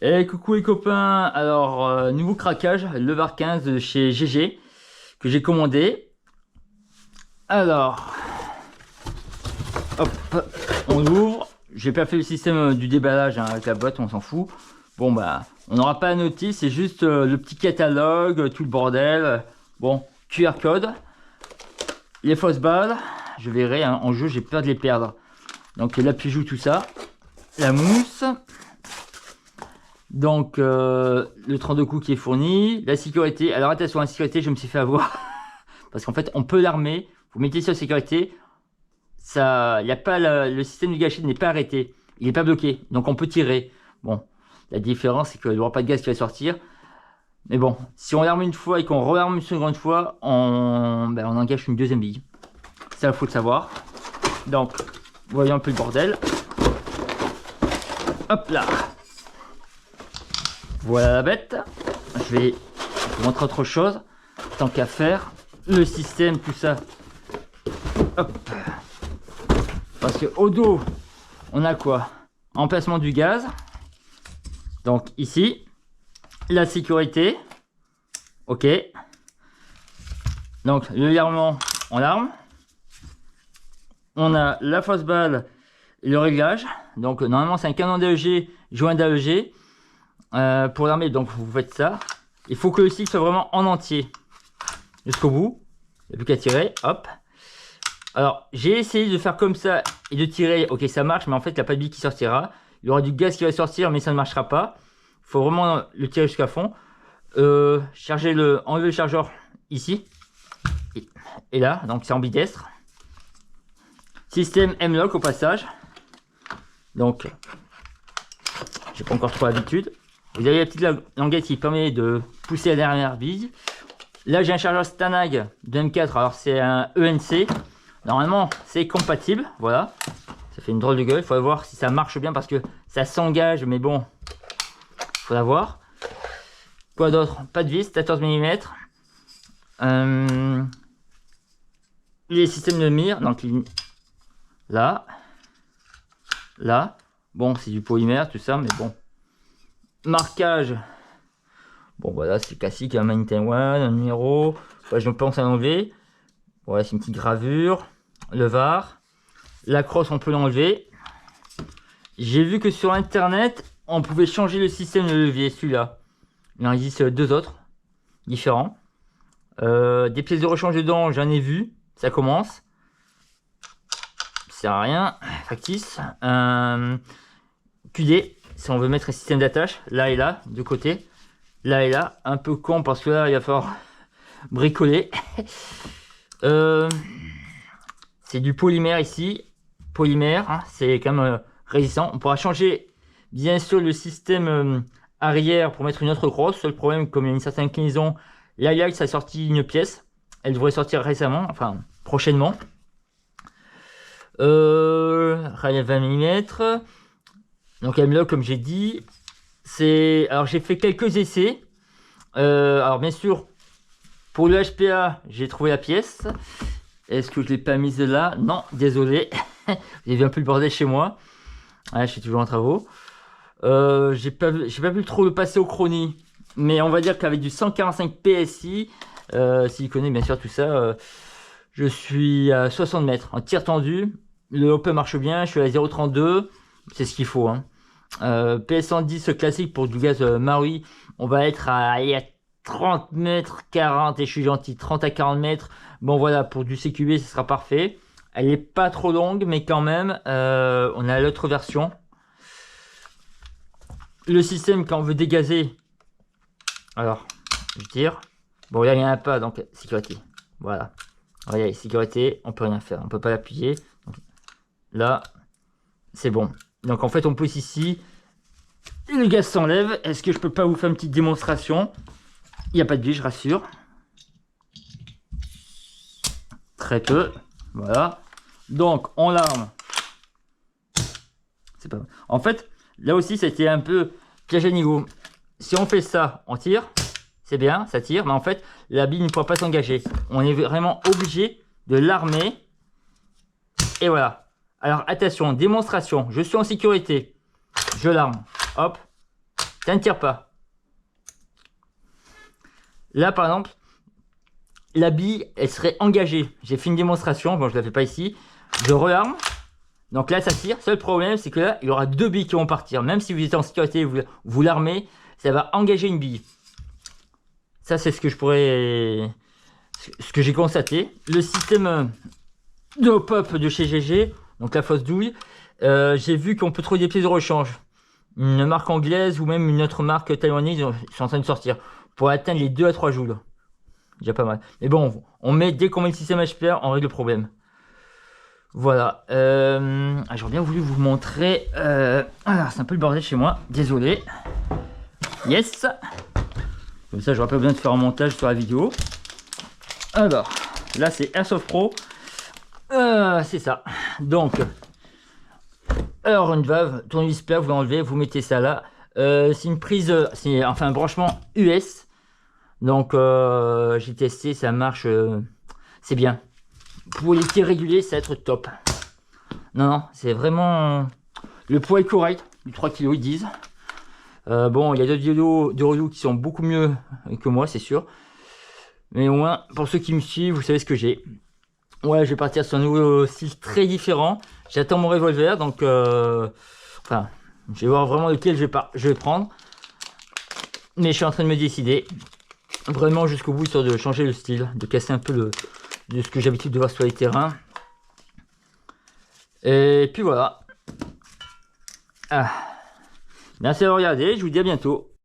Et coucou les copains, alors nouveau craquage, lever 15 de chez GG que j'ai commandé. Alors, hop, on ouvre. J'ai pas fait le système du déballage hein, avec la boîte, on s'en fout. Bon bah, on n'aura pas à noter, c'est juste le petit catalogue, tout le bordel. Bon, QR code, les fausses balles, je verrai hein, en jeu, j'ai peur de les perdre. Donc l'appui joue tout ça, la mousse. Donc le 32 coups qui est fourni, la sécurité. Alors attention, la sécurité, je me suis fait avoir parce qu'en fait on peut l'armer. Vous mettez sur sécurité, ça, il y a pas le système du gâchette n'est pas arrêté, il n'est pas bloqué, donc on peut tirer. Bon, la différence c'est qu'il n'y aura pas de gaz qui va sortir. Mais bon, si on l'arme une fois et qu'on re-arme une seconde fois, on engage une deuxième bille. Ça, il faut le savoir. Donc, voyons un peu le bordel. Hop là. Voilà la bête. Je vais vous montrer autre chose. Tant qu'à faire, le système, tout ça. Hop. Parce que au dos, on a quoi? Emplacement du gaz. Donc ici, la sécurité. Ok. Donc le virement en arme. On a la fausse balle et le réglage. Donc normalement c'est un canon d'AEG, joint d'AEG. Pour l'armer, donc vous faites ça. Il faut que le cycle soit vraiment en entier jusqu'au bout. Il n'y a plus qu'à tirer. Hop. Alors j'ai essayé de faire comme ça et de tirer. Ok, ça marche, mais en fait il n'y a pas de bille qui sortira. Il y aura du gaz qui va sortir, mais ça ne marchera pas. Il faut vraiment le tirer jusqu'à fond. Enlever le chargeur ici et là, donc c'est ambidestre. Système M-Lock au passage. Donc j'ai pas encore trop l'habitude. Vous avez la petite languette qui permet de pousser la dernière bille. Là, j'ai un chargeur Stanag de M4. Alors, c'est un ENC. Normalement, c'est compatible. Voilà. Ça fait une drôle de gueule. Il faut voir si ça marche bien parce que ça s'engage. Mais bon, il faut la voir. Quoi d'autre? Pas de vis, 14 mm. Les systèmes de mire. Donc, là. Là. Bon, c'est du polymère, tout ça. Mais bon. Marquage, bon voilà, c'est classique, un Maintain One, un numéro, ouais, je pense à l'enlever. Voilà, c'est une petite gravure, le VAR, la crosse on peut l'enlever. J'ai vu que sur internet on pouvait changer le système de levier, celui-là. Il en existe deux autres différents. Des pièces de rechange dedans, j'en ai vu, ça commence. Ça sert à rien, factice. QD. Si on veut mettre un système d'attache, là et là, de côté, là et là, un peu con parce que là il va falloir bricoler. C'est du polymère ici, polymère, hein, c'est quand même résistant. On pourra changer bien sûr le système arrière pour mettre une autre crosse. Seul problème, comme il y a une certaine inclinaison, là ça a sorti une pièce, elle devrait sortir récemment, enfin prochainement. Rail à 20 mm. Donc M-Lock, comme j'ai dit, c'est. Alors j'ai fait quelques essais. Alors bien sûr, pour le HPA, j'ai trouvé la pièce. Est-ce que je l'ai pas mise là? Non, désolé. Vous avez vu un peu le bordel chez moi. Ouais, je suis toujours en travaux. J'ai pas pu trop le passer au chronie. Mais on va dire qu'avec du 145 PSI, s'il connaît bien sûr tout ça, je suis à 60 mètres en tir tendu. Le open marche bien, je suis à 0,32. C'est ce qu'il faut. Hein. PS110 classique pour du gaz Maui, on va être à 30 mètres, 40 et je suis gentil, 30 à 40 mètres. Bon voilà, pour du CQB, ce sera parfait. Elle est pas trop longue, mais quand même, on a l'autre version. Le système, quand on veut dégazer, alors, je tire. Bon, là, il n'y en a pas, donc sécurité. Voilà. Regardez, sécurité, on peut rien faire, on peut pas l'appuyer. Là, c'est bon. Donc en fait on pousse ici et le gaz s'enlève. Est-ce que je peux pas vous faire une petite démonstration? Il n'y a pas de bille, je rassure. Très peu. Voilà. Donc on l'arme. C'est pas. En fait, là aussi ça a été un peu piège à niveau. Si on fait ça, on tire. C'est bien, ça tire. Mais en fait, la bille ne pourra pas s'engager. On est vraiment obligé de l'armer. Et voilà. Alors attention, démonstration, je suis en sécurité, je l'arme, hop, ça ne tire pas. Là, par exemple, la bille, elle serait engagée. J'ai fait une démonstration, bon, je ne la fais pas ici. Je rearme. Donc là, ça tire. Seul problème, c'est que là, il y aura 2 billes qui vont partir. Même si vous êtes en sécurité, vous l'armez, ça va engager une bille. Ça, c'est ce que ce que j'ai constaté. Le système de hop-up de chez GG, donc la fausse douille, j'ai vu qu'on peut trouver des pièces de rechange. Une marque anglaise ou même une autre marque taïwanaise, ils sont en train de sortir pour atteindre les 2 à 3 joules. Déjà pas mal. Mais bon, dès qu'on met le système HPA, on règle le problème. Voilà. J'aurais bien voulu vous montrer. C'est un peu le bordel chez moi. Désolé. Yes. Comme ça, j'aurais pas besoin de faire un montage sur la vidéo. Alors, là, c'est Airsoft Pro. C'est ça. Donc, alors une valve, tournevis plat, vous l'enlevez, vous mettez ça là. C'est une prise, c'est enfin un branchement US. Donc, j'ai testé, ça marche. C'est bien. Pour les tirs réguliers, ça va être top. Non, c'est vraiment... Le poids est correct, du 3 kg ils disent. Bon, il y a d'autres vidéos de review qui sont beaucoup mieux que moi, c'est sûr. Mais au moins, pour ceux qui me suivent, vous savez ce que j'ai. Ouais, je vais partir sur un nouveau style très différent. J'attends mon revolver, donc... Enfin, je vais voir vraiment lequel je vais prendre. Mais je suis en train de me décider. Vraiment jusqu'au bout, histoire de changer le style, de casser un peu de ce que j'ai l'habitude de voir sur les terrains. Et puis voilà. Merci d'avoir regardé, je vous dis à bientôt.